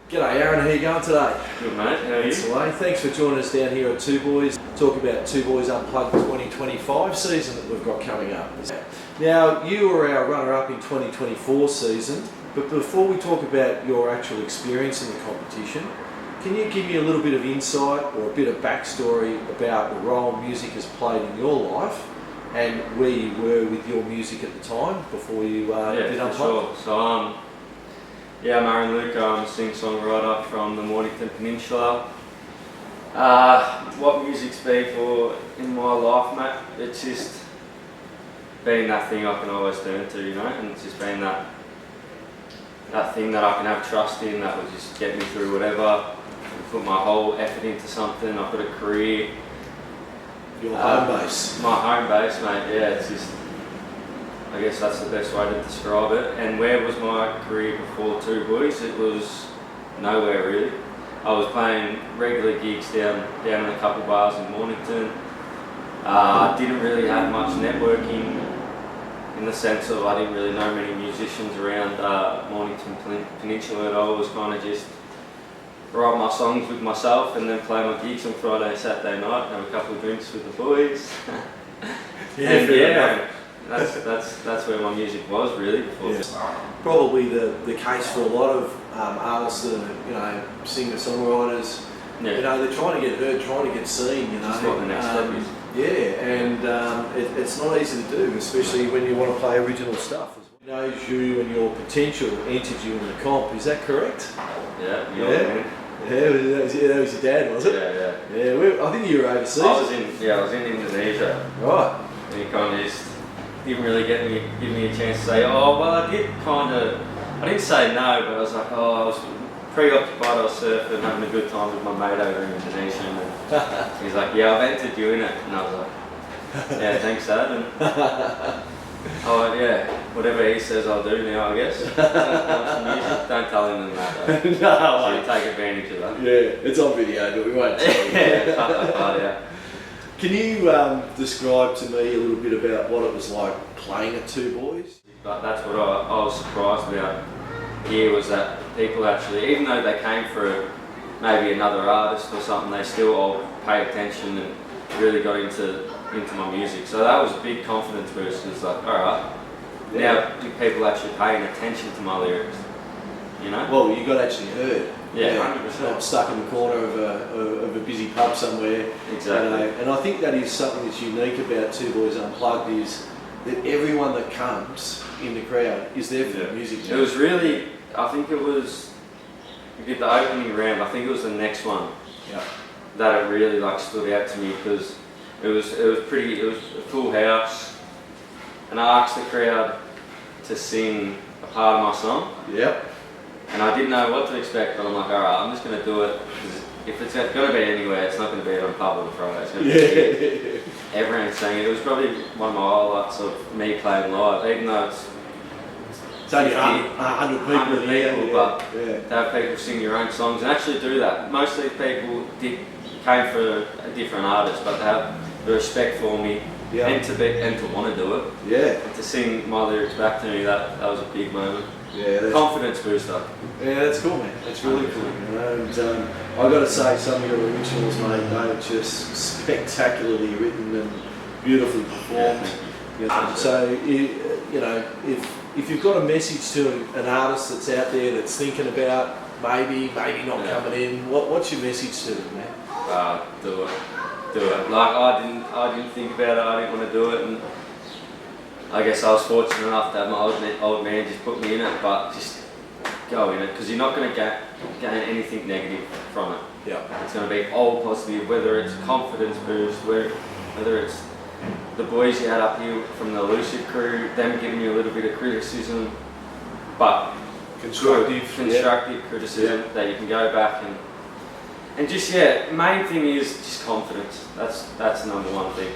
G'day Aaron, how you going today? Good mate, how are you? Excellent. Thanks for joining us down here at Two Boys. Talk about Two Boys Unplugged 2025 season that we've got coming up. Now, you were our runner-up in 2024 season, but before we talk about your actual experience in the competition, can you give me a little bit of insight or a bit of backstory about the role music has played in your life and where you were with your music at the time before you did Unplugged? Sure. So, I'm Aaron Luca. I'm a singer-songwriter from the Mornington Peninsula. What music's been for in my life, mate? It's just been that thing I can always turn to, you know, and it's just been that thing that I can have trust in, that will just get me through whatever. Put my whole effort into something. I've got a career. Your home base. My home base, mate. Yeah, it's just, I guess that's the best way to describe it. And where was my career before Two Boys? It was nowhere really. I was playing regular gigs down in a couple of bars in Mornington. Didn't really have much networking in the sense of I didn't really know many musicians around Mornington Peninsula at all. I was kind of just write my songs with myself and then play my gigs on Friday and Saturday night, have a couple of drinks with the boys. That's where my music was really before. Yeah. Probably the case for a lot of artists that are, singer-songwriters. Yeah. You know, they're trying to get heard, trying to get seen. You know, that's what the next step is. Yeah, and it's not easy to do, especially when you want to play original stuff. Knows you and your potential entered you in the comp. Is that correct? Yeah. Yeah, that was your dad, was it? Yeah. I think you were overseas. I was in Indonesia. Right. And he kind of just didn't really give me a chance to say, oh, well, I didn't say no, but I was like, I was preoccupied, I was surfing, having a good time with my mate over in Indonesia. And he's like, yeah, I've entered you in it. And I was like, yeah, thanks, Dad. And oh yeah, whatever he says I'll do now, I guess. Don't tell him that though. No, so you take advantage of that. Yeah, it's on video, but we won't tell you. Yeah, cut that part out. Can you describe to me a little bit about what it was like playing at Two Boys? But that's what I was surprised about here, was that people actually, even though they came for maybe another artist or something, they still all pay attention and really got into my music. So that was a big confidence boost. It's like, alright, now people actually paying attention to my lyrics, you know? Well, you got actually heard. Yeah, 100%. Not stuck in the corner of a busy pub somewhere. Exactly. And I think that is something that's unique about Two Boys Unplugged, is that everyone that comes in the crowd is there for the music. It was really, I think it was, we did the opening round, I think it was the next one that it really stood out to me, because it was a full house, and I asked the crowd to sing a part of my song. Yep. And I didn't know what to expect, but I'm like, alright, I'm just going to do it, because if it's going to be anywhere, it's not going to be on Public Friday. It's going to be everyone singing. It was probably one of my highlights of me playing live, even though it's only 100 people, but to have people sing your own songs and actually do that. Most of these people came for a different artist, but to have the respect for me and to want to do it, and to sing my lyrics back to me, that was a big moment. Yeah, confidence booster. Yeah, that's cool, man. That's really cool. You know? And I got to say, some of your originals, mate, they are just spectacularly written and beautifully performed. Yeah. So, if you've got a message to an artist that's out there that's thinking about maybe not coming in, what's your message to them, man? Do it. Like I didn't think about it. I didn't want to do it, and I guess I was fortunate enough to have my old man just put me in it. But just go in it, because you're not going to gain anything negative from it. Yeah. It's going to be all positive, whether it's confidence boost, whether it's the boys you had up here from the Elusive crew, them giving you a little bit of criticism, but constructive criticism that you can go back and just main thing is just confidence. That's the number one thing.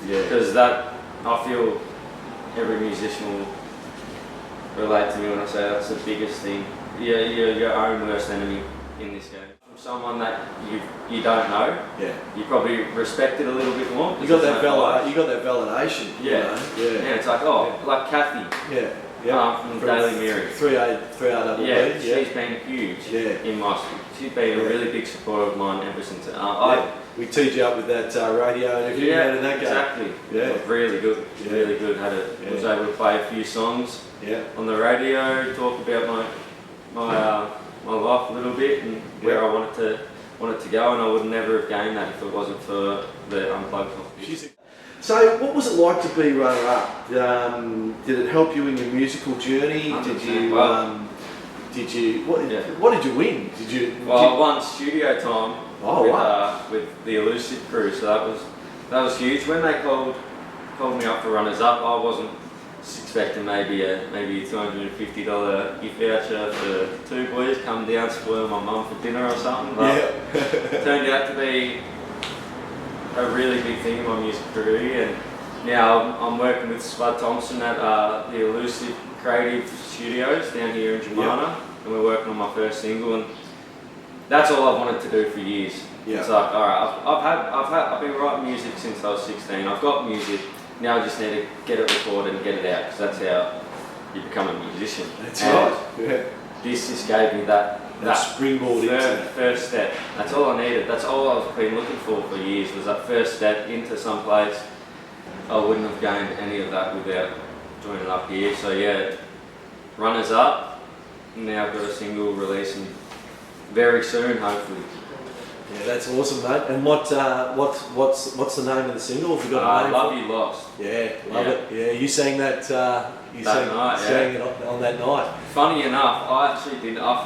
Yeah. Because that, I feel every musician will relate to me when I say that's the biggest thing. You're your own worst enemy in this game. From someone that you don't know, you probably respect it a little bit more. You got that validation. Yeah. You know? Yeah, it's like, like Kathy. Yeah. From Daily Mirror. 3RWB. Yeah, she's been huge in my. She's been a really big supporter of mine ever since. We teed you up with that radio interview. Yeah, How did that go? exactly. Yeah, really good. Really good. Was able to play a few songs on the radio, talk about my life a little bit and where I wanted to go, and I would never have gained that if it wasn't for the Unplugged competition. So, what was it like to be runner-up? Did it help you in your musical journey? 100%. What did you win? I won studio time with the Elusive crew, so that was huge. When they called me up for runners-up, I wasn't expecting maybe a $250 gift voucher for 2 boys, come down, spoil my mum for dinner or something. But it turned out to be a really big thing in my music career, and now I'm working with Spud Thompson at the Elusive Creative Studios down here in Jemana, and we're working on my first single, and that's all I've wanted to do for years. It's like, alright, I've been writing music since I was 16. I've got music. Now I just need to get it recorded and get it out, because that's how you become a musician. That's right. Yeah. This just gave me that springboard first step. That's all I needed. That's all I've been looking for years, was that first step into some place. I wouldn't have gained any of that without joining up here. So yeah, runners up. Now I've got a single releasing very soon, hopefully. Yeah, that's awesome, mate. And what's the name of the single? Have you got a name? Love You Lost. Yeah, love it. Yeah, you sang that. Sang it on that night. Funny enough, I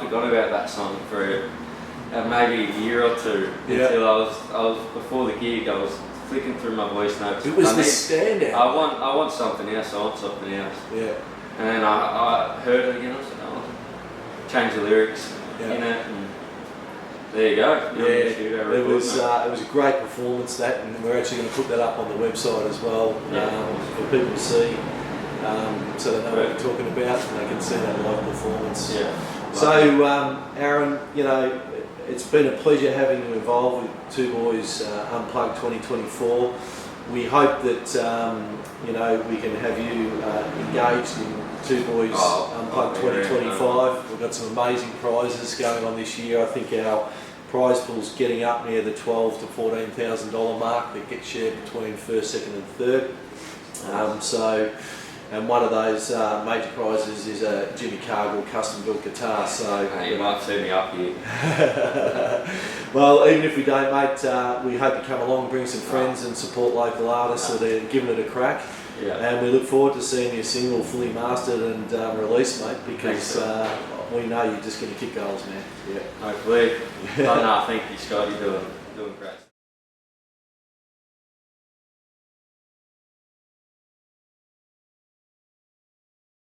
forgot about that song for maybe a year or two until I was before the gig. I was flicking through my voice notes. It was the standout. I want something else. I want something else. Yeah. And then I heard it again. I said, change the lyrics in it. And there you go. It was a great performance, that, and we're actually going to put that up on the website as well for people to see, so they know what we're talking about and they can see that live performance. Yeah. So, Aaron, it's been a pleasure having you involved with Two Boys Unplugged 2024. We hope that we can have you engaged in Two Boys Unplugged 2025. We've got some amazing prizes going on this year. I think our prize pool's getting up near the $12,000 to $14,000 mark that gets shared between first, second and third. And one of those major prizes is a Jimmy Cargill custom built guitar. So you might see me up here. Well, even if we don't, mate, we hope you come along and bring some friends and support local artists that are giving it a crack. Yeah. And we look forward to seeing your single fully mastered and released, mate, because we know you're just going to kick goals, man. Hopefully. No, thank you, Scott. You're doing great.